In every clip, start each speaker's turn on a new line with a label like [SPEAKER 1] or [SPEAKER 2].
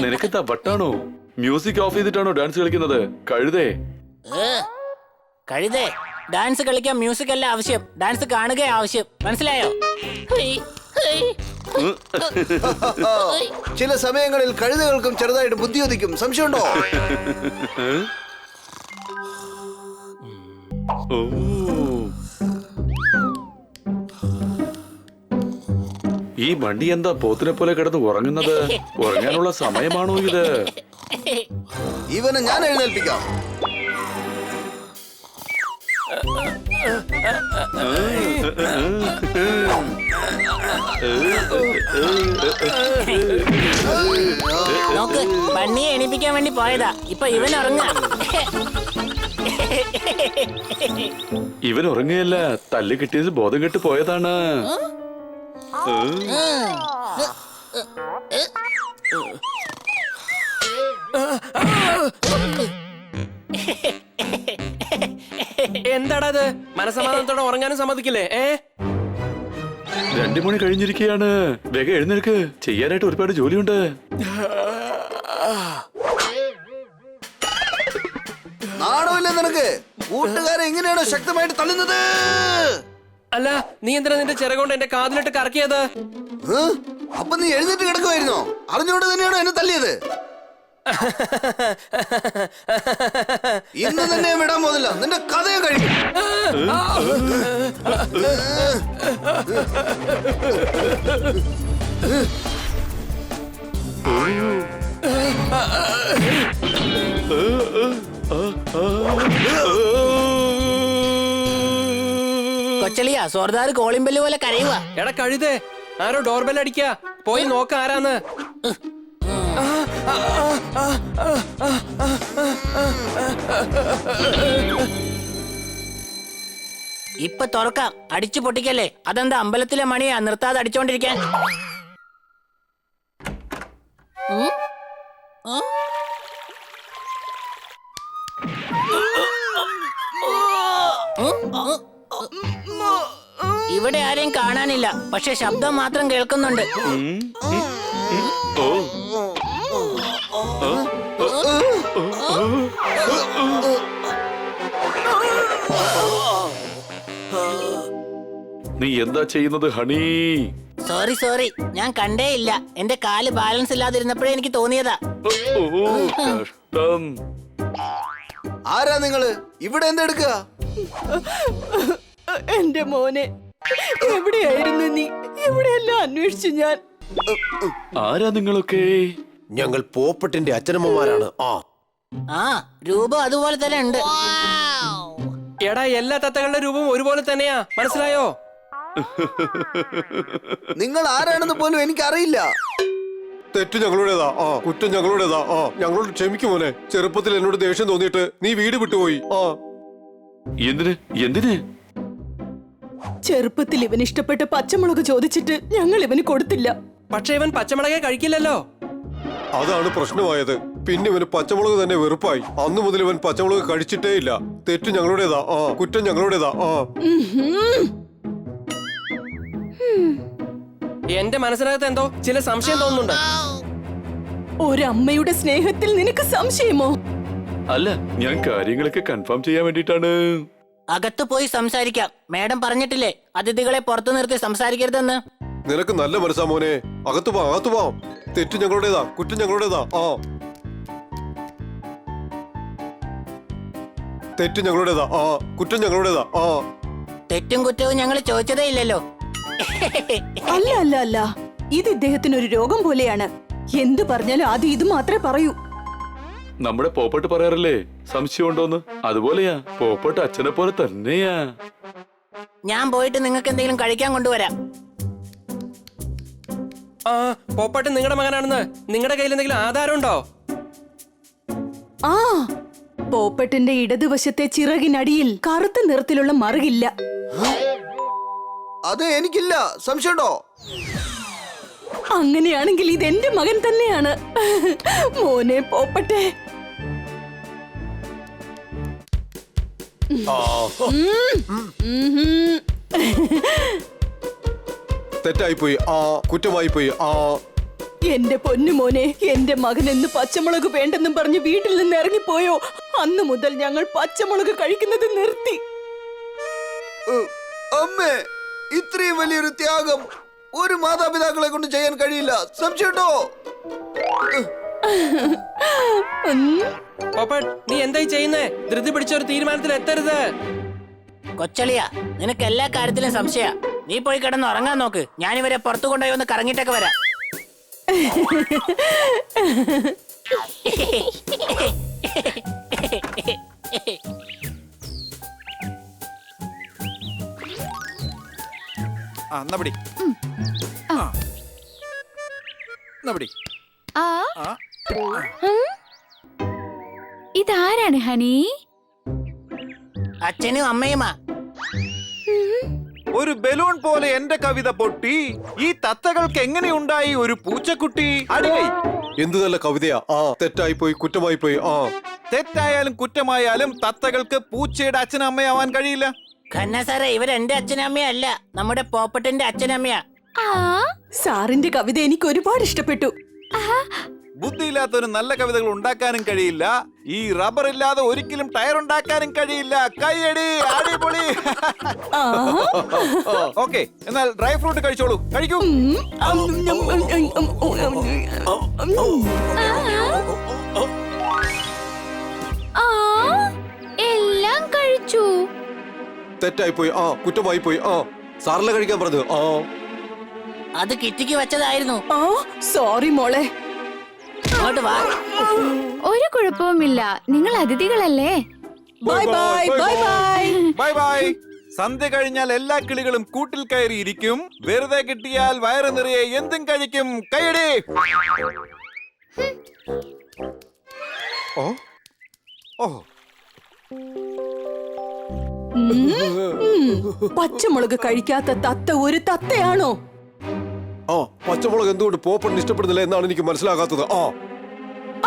[SPEAKER 1] നിനക്കെന്താ വട്ടാണോ? Music of ചെയ്തിട്ടാണോ dance കളിക്കുന്നത്? കഴുതേ
[SPEAKER 2] കഴുതേ, dance കളിക്കാൻ മ്യൂസിക് അല്ല ആവശ്യം, ഡാൻസ് കാണുക ആവശ്യം. മനസ്സിലായോ?
[SPEAKER 3] ചില സമയങ്ങളിൽ കഴുതകൾക്കും ചെറുതായിട്ട് ബുദ്ധി ഉദിക്കും. സംശയമുണ്ടോ?
[SPEAKER 1] ഈ വണ്ടി എന്താ പോത്തിനെ പോലെ കിടന്ന് ഉറങ്ങുന്നത്? ഉറങ്ങാനുള്ള സമയമാണോ ഇത്?
[SPEAKER 3] ഇവനെ ഞാൻ എഴുന്നേൽപ്പിക്കാം.
[SPEAKER 2] നോക്ക്, ബണ്ണിയെ എണീപ്പിക്കാൻ വേണ്ടി പോയതാ, ഇപ്പൊ ഇവൻ ഉറങ്ങാ.
[SPEAKER 1] ഇവൻ ഉറങ്ങുകയല്ല, തല്ല് കിട്ടിയത് ബോധം കെട്ട് പോയതാണ്.
[SPEAKER 4] എന്താടാ അത്? മനസമാധാനത്തോടെ ഉറങ്ങാനും സമ്മതിക്കില്ലേ?
[SPEAKER 1] 2 മണി കഴിഞ്ഞിരിക്കുകയാണ്. വേഗം എഴുന്നേൽക്ക്, ചെയ്യാനായിട്ട് ഒരുപാട് ജോലിയുണ്ട്.
[SPEAKER 3] നാണമില്ല നിനക്ക്? കൂട്ടുകാരെ എങ്ങനെയാണോ ശക്തമായിട്ട് തള്ളുന്നത്?
[SPEAKER 4] അല്ല, നീ എന്തിനാ നിന്റെ ചിറകൊണ്ട് എന്റെ കാതിലിട്ട് കറക്കിയത്?
[SPEAKER 3] അപ്പൊ നീ എഴുന്നേറ്റ് കിടക്കുമായിരുന്നോ? അറിഞ്ഞുകൊണ്ട് തന്നെയാണോ എന്നെ തല്ലിയത്? ഇന്ന് തന്നെ വിടാൻ പോകുന്നില്ല, നിന്റെ കഥയെ കഴിക്കും.
[SPEAKER 2] കൊച്ചളിയാ, സോർദാർ കോളിംബെല്ല് പോലെ കരയുക.
[SPEAKER 4] എടാ കഴുതേ, ആരോ ഡോർബെൽ അടിക്കാ, പോയി നോക്ക ആരാന്ന്.
[SPEAKER 2] ഇപ്പൊ തുറക്കാം, അടിച്ചു പൊട്ടിക്കല്ലേ. അതെന്താ അമ്പലത്തിലെ മണിയാ നിർത്താതെ അടിച്ചോണ്ടിരിക്കാൻ? ഇവിടെ ആരെയും കാണാനില്ല, പക്ഷെ ശബ്ദം മാത്രം കേൾക്കുന്നുണ്ട്.
[SPEAKER 1] നീ എന്താ ചെയ്യുന്നത് ഹണി?
[SPEAKER 2] സോറി, ഞാൻ കണ്ടേ ഇല്ല. എന്റെ കാല് ബാലൻസ് ഇല്ലാതിരുന്നപ്പോഴേ എനിക്ക് തോന്നിയതാ.
[SPEAKER 1] കഷ്ടം.
[SPEAKER 3] ആരാ നിങ്ങള്? ഇവിടെ എന്തെടുക്കുക?
[SPEAKER 5] എന്റെ മോനെ, എവിടെയായിരുന്നു നീ? എവിടെയെല്ലാം അന്വേഷിച്ചു ഞാൻ.
[SPEAKER 1] ആരാ നിങ്ങളൊക്കെ?
[SPEAKER 3] ഞങ്ങൾ പോപ്പട്ടിന്റെ അച്ഛനമ്മമാരാണ്.
[SPEAKER 2] ആ, രൂപം അതുപോലെ തന്നെ ഉണ്ട്.
[SPEAKER 4] എടാ, എല്ലാ തത്തകളുടെ രൂപം ഒരുപോലെ തന്നെയാ, മനസ്സിലായോ?
[SPEAKER 3] നിങ്ങൾ ആരാണെന്ന് പോലും എനിക്കറിയില്ല.
[SPEAKER 6] തെറ്റ് ഞങ്ങളുടേതാ. കുറ്റം ഞങ്ങളുടേതാ. ഞങ്ങളോട് ക്ഷമിക്കും മോനെ. ചെറുപ്പത്തിൽ എന്നോട് ദേഷ്യം തോന്നിയിട്ട് നീ വീട് വിട്ടുപോയി.
[SPEAKER 1] എന്തിന്?
[SPEAKER 5] ചെറുപ്പത്തിൽ ഇവന് ഇഷ്ടപ്പെട്ട പച്ചമുളക് ചോദിച്ചിട്ട് ഞങ്ങൾ ഇവന് കൊടുത്തില്ല.
[SPEAKER 4] പക്ഷെ ഇവൻ പച്ചമുളകെ കഴിക്കില്ലല്ലോ.
[SPEAKER 6] അതാണ് പ്രശ്നമായത്. പിന്നെ ഇവന് പച്ചമുളക് തന്നെ വെറുപ്പായി. അന്നു മുതൽ ഇവൻ പച്ചമുളക് കഴിച്ചിട്ടേ ഇല്ല. തെറ്റ് ഞങ്ങളുടേതാ. കുറ്റം ഞങ്ങളുടേതാ.
[SPEAKER 4] എന്റെ മനസ്സിനകത്ത് എന്തോ ചില സംശയം തോന്നുന്നുണ്ട്.
[SPEAKER 5] ഒരമ്മയുടെ സ്നേഹത്തിൽ നിനക്ക് സംശയമോ?
[SPEAKER 1] അല്ല, ഞാൻ കാര്യങ്ങളൊക്കെ കൺഫേം ചെയ്യാൻ വേണ്ടിട്ടാണ്.
[SPEAKER 2] അകത്ത് പോയി സംസാരിക്കാം. മേഡം പറഞ്ഞിട്ടില്ലേ അതിഥികളെ പുറത്തു നിർത്തി സംസാരിക്കരുതെന്ന്?
[SPEAKER 6] നിനക്ക് നല്ല മനസ്സാ മോനെ. അകത്തു പോ. തെറ്റ് ഞങ്ങളുടേതാ. കുറ്റം ഞങ്ങളുടേതാ. തെറ്റ് ഞങ്ങളുടേതാ. കുറ്റം ഞങ്ങളുടേതാ.
[SPEAKER 2] തെറ്റും കുറ്റവും ഞങ്ങൾ ചോദിച്ചതേ ഇല്ലല്ലോ.
[SPEAKER 5] അല്ല, ഇത് ഇദ്ദേഹത്തിന് ഒരു രോഗം പോലെയാണ്. എന്തു പറഞ്ഞാലും ആദ്യം ഇത് മാത്രമേ പറയൂ.
[SPEAKER 1] നമ്മുടെ പോപ്പട്ട് പറയാറില്ലേ സംശയം ഉണ്ടോന്ന്? അതുപോലെയാ, പോപ്പട്ട് അച്ഛനെ പോലെ തന്നെയാ.
[SPEAKER 2] ഞാൻ പോയിട്ട് നിങ്ങൾക്ക് എന്തെങ്കിലും കഴിക്കാൻ കൊണ്ടുവരാം.
[SPEAKER 4] പോപ്പട്ട് നിങ്ങളുടെ മകനാണെന്ന് നിങ്ങളുടെ കയ്യിൽ എന്തെങ്കിലും ആധാരം ഉണ്ടോ?
[SPEAKER 5] പോപ്പട്ടിന്റെ ഇടതുവശത്തെ ചിറകിനടിയിൽ കറുത്ത നിറത്തിലുള്ള മറുകില്ല.
[SPEAKER 3] അത് എനിക്കില്ല. സംശയമുണ്ടോ?
[SPEAKER 5] അങ്ങനെയാണെങ്കിൽ ഇത് എന്റെ മകൻ തന്നെയാണ്. മോനെ പോപ്പട്ടെ.
[SPEAKER 6] തെറ്റായി പോയി. കുറ്റമായി പോയി.
[SPEAKER 5] എന്റെ പൊന്നുമോനെ, എന്റെ മകൻ എന്ന് പച്ചമുളക് വേണ്ടെന്നും പറഞ്ഞ് വീട്ടിൽ നിന്ന് ഇറങ്ങിപ്പോയോ അന്ന് മുതൽ ഞങ്ങൾ പച്ചമുളക് കഴിക്കുന്നത് നിർത്തി.
[SPEAKER 3] അമ്മേ, ഇത്രയും വലിയൊരു ത്യാഗം ഒരു മാതാപിതാക്കളെ കൊണ്ട് ചെയ്യാൻ കഴിയില്ല. സംശയമുണ്ടോ?
[SPEAKER 4] പോപ്പട്ട്, നീ എന്തായി ചെയ്യുന്നേ? ധൃതി പിടിച്ച ഒരു തീരുമാനത്തിൽ എത്തരുത്.
[SPEAKER 2] കൊച്ചളിയ, നിനക്ക് എല്ലാ കാര്യത്തിലും സംശയ. നീ പോയി കിടന്ന് ഉറങ്ങാൻ നോക്ക്. ഞാനിവരെ പുറത്തു കൊണ്ടുപോയി ഒന്ന് കറങ്ങിട്ടൊക്കെ വരാം.
[SPEAKER 7] നബടി നബടി.
[SPEAKER 8] ഇതാരാണ് ഹണി?
[SPEAKER 2] അച്ഛനും അമ്മയുമാ.
[SPEAKER 7] ഒരു ബലൂൺ പോലെ എന്റെ കവിത പൊട്ടി. ഈ തത്തകൾക്ക് എങ്ങനെയുണ്ടായി ഒരു പൂച്ചക്കുട്ടി? അടികൈ.
[SPEAKER 6] എന്ത് നല്ല കവിതയാ. തെറ്റായി പോയി, കുറ്റമായി പോയി.
[SPEAKER 7] തെറ്റായാലും കുറ്റമായാലും തത്തകൾക്ക് പൂച്ചയുടെ അച്ഛനും അമ്മയാവാൻ കഴിയില്ല.
[SPEAKER 2] ഖന്ന സാറേ, ഇവരെന്റെ അച്ഛനമ്മയല്ല, നമ്മുടെ പോപ്പട്ടിന്റെ അച്ഛനമ്മയാ.
[SPEAKER 5] സാറിന്റെ കവിത എനിക്ക് ഒരുപാട് ഇഷ്ടപ്പെട്ടു.
[SPEAKER 7] ബുദ്ധിയില്ലാത്തൊരു നല്ല കവിതകൾ ഉണ്ടാക്കാനും കഴിയില്ല. ഈ റബ്ബർ ഇല്ലാതെ ഒരിക്കലും ടയർ ഉണ്ടാക്കാനും കഴിയില്ല. കൈയടി, അടിപൊളി. ഓക്കെ, എന്നാൽ ഡ്രൈ ഫ്രൂട്ട് കഴിച്ചോളൂ. കഴിക്കൂ.
[SPEAKER 8] എല്ലാം കഴിച്ചു.
[SPEAKER 6] തെറ്റായി പോയി, കുറ്റമായി പോയി. സാറിലെ കഴിക്കാൻ പറഞ്ഞു.
[SPEAKER 2] അത് കിറ്റിക്ക് വെച്ചതായിരുന്നു.
[SPEAKER 5] സോറി മോളെ.
[SPEAKER 2] അങ്ങോട്ട് വാ.
[SPEAKER 8] ഒരു കുഴപ്പവുമില്ല, നിങ്ങൾ അതിഥികളല്ലേ.
[SPEAKER 5] Bye bye bye bye
[SPEAKER 7] bye bye. സന്ധ്യ കഴിഞ്ഞാൽ എല്ലാ കിളികളും കൂട്ടിൽ കയറിയിരിക്കും. വെറുതെ കിട്ടിയാൽ വയറ് നിറയെ എന്തും കഴിക്കും. കൈയടി.
[SPEAKER 5] പച്ചമുളക് കഴിക്കാത്ത തത്ത ഒരു തത്തയാണോ?
[SPEAKER 6] പച്ചമുളക് എന്തുകൊണ്ട് പോപ്പട്ടിന് ഇഷ്ടപ്പെടുന്നില്ല എന്നാണ് എനിക്ക് മനസ്സിലാകാത്തത്.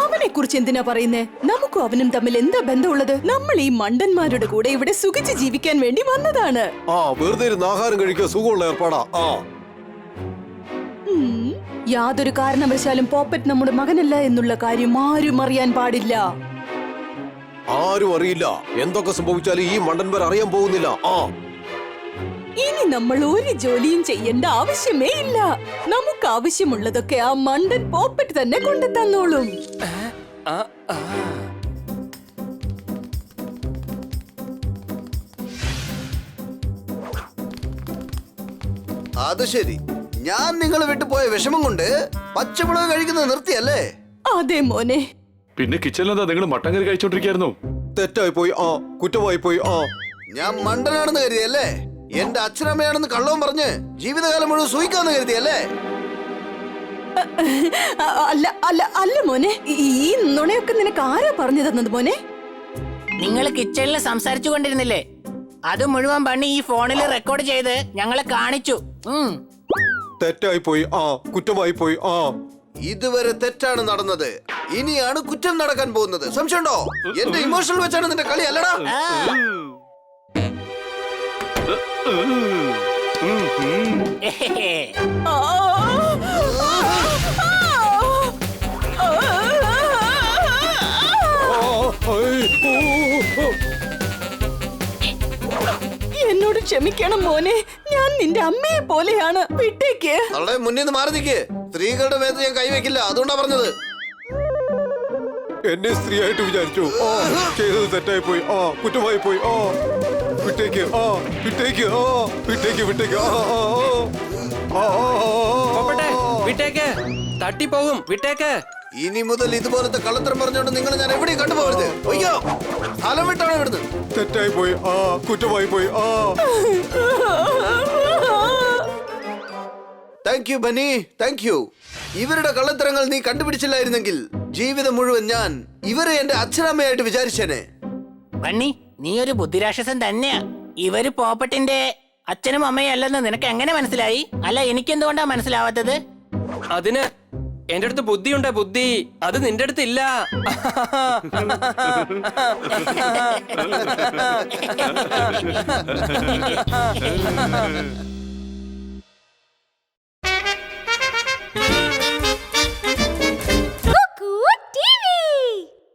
[SPEAKER 5] അവനെ കുറിച്ച് എന്തിനാ പറയുന്നേ? നമുക്കും അവനും തമ്മിൽ എന്താ ബന്ധമുള്ളത്? നമ്മൾ ഈ മണ്ടന്മാരുടെ കൂടെ ഇവിടെ സുഖിച്ച് ജീവിക്കാൻ വേണ്ടി വന്നതാണ്.
[SPEAKER 6] വെറുതെ ഇരുന്ന് ആഹാരം കഴിക്കുക സുഖമുള്ള ഏർപ്പാടാ.
[SPEAKER 5] യാതൊരു കാരണവശാലും പോപ്പറ്റ് നമ്മുടെ മകനല്ല എന്നുള്ള കാര്യം ആരും അറിയാൻ പാടില്ല.
[SPEAKER 6] ആരും അറിയില്ല. എന്തൊക്കെ സംഭവിച്ചാലും ഈ മണ്ടന്മാർ അറിയാൻ പോകുന്നില്ല.
[SPEAKER 5] ഇനി നമ്മൾ ഒരു ജോലിയും ചെയ്യേണ്ട ആവശ്യമേ ഇല്ല. നമുക്ക് ആവശ്യമുള്ളതൊക്കെ ആ മണ്ടൻ പോപ്പറ്റ് തന്നെ കൊണ്ടു തന്നോളും.
[SPEAKER 3] അത് ശരി, ഞാൻ നിങ്ങൾ വിട്ടുപോയ വിഷമം കൊണ്ട് പച്ചമുളക് കഴിക്കുന്നത് നിർത്തിയല്ലേ?
[SPEAKER 5] അതെ മോനെ.
[SPEAKER 1] പിന്നെ കിച്ചണിലെന്താ നിങ്ങൾ മട്ടൻ കറി കഴിച്ചോണ്ടിരിക്കായിരുന്നു?
[SPEAKER 6] തെറ്റായി പോയി, കുറ്റമായി പോയി.
[SPEAKER 3] ഞാൻ മണ്ടനാണെന്ന് കരുതിയല്ലേ? എന്റെ അച്ഛനമ്മയാണെന്ന് കള്ളവും പറഞ്ഞ് ജീവിതകാലം മുഴുവൻ സൂഹിക്കാന്ന് കരുതിയല്ലേ?
[SPEAKER 5] അല്ല അല്ല അല്ല മോനെ, ഈ നുണയൊക്കെ നിനക്ക് ആരാ പറഞ്ഞു തന്നത് മോനെ?
[SPEAKER 2] നിങ്ങൾ കിച്ചണിൽ സംസാരിച്ചു കൊണ്ടിരുന്നില്ലേ? അത് മുഴുവൻ പണി ഈ ഫോണിൽ റെക്കോർഡ് ചെയ്ത് ഞങ്ങളെ കാണിച്ചു.
[SPEAKER 6] തെറ്റായി പോയി, കുറ്റമായി പോയി.
[SPEAKER 3] ഇതുവരെ തെറ്റാണ് നടന്നത്, ഇനിയാണ് കുറ്റം നടക്കാൻ പോകുന്നത്. സംശയമുണ്ടോ? എന്റെ ഇമോഷണൽ വെച്ചാണ് നിന്റെ കളി അല്ലടാ.
[SPEAKER 5] എന്നോട് ക്ഷമിക്കണം മോനെ, ഞാൻ നിന്റെ അമ്മയെ പോലെയാണ്. വിട്ടേക്ക്.
[SPEAKER 3] അവളെ മുന്നിൽ നിന്ന് മാറി നിൽക്ക്. സ്ത്രീകളുടെ മേത്ത് ഞാൻ കൈവയ്ക്കില്ല, അതുകൊണ്ടാ പറഞ്ഞത്.
[SPEAKER 6] എന്നെ സ്ത്രീയായിട്ട് വിചാരിച്ചു. ചെയ്തത് തെറ്റായി പോയി, കുറ്റമായി പോയി. വിട്ടേക്ക്, വിട്ടേക്ക്, വിട്ടേക്ക്, വിട്ടേക്ക്.
[SPEAKER 4] പോപ്പട്ടെ, വിട്ടേക്ക്. തട്ടിപ്പോകും, വിട്ടേക്ക്.
[SPEAKER 3] ഇനി മുതൽ ഇതുപോലത്തെ കള്ളത്തരം പറഞ്ഞുകൊണ്ട് നിങ്ങൾ ഞാൻ എവിടെയും കണ്ടുപോകരുത്. അയ്യോ, സ്ഥലം വിട്ടാണ് ഇവിടുന്ന്.
[SPEAKER 6] തെറ്റായി പോയി, കുറ്റമായി പോയി.
[SPEAKER 3] താങ്ക് യു ബനി, താങ്ക് യു. ഇവരുടെ കള്ളത്തരങ്ങൾ നീ കണ്ടുപിടിച്ചില്ലായിരുന്നെങ്കിൽ ജീവിതം മുഴുവൻ ഞാൻ ഇവരെ എന്റെ അച്ഛനമ്മയായിട്ട് വിചാരിച്ചേനെ.
[SPEAKER 2] ബണ്ണി, നീ ഒരു ബുദ്ധിരാക്ഷസൻ തന്നെയാ. ഇവര് പോപ്പട്ടിന്റെ അച്ഛനും അമ്മയും അല്ലെന്ന് നിനക്ക് എങ്ങനെ മനസ്സിലായി? അല്ല, എനിക്കെന്തുകൊണ്ടാ മനസ്സിലാവാത്തത്?
[SPEAKER 4] അതിന് എന്റെ അടുത്ത് ബുദ്ധിയുണ്ട്, ബുദ്ധി. അത് നിന്റെ അടുത്തില്ല.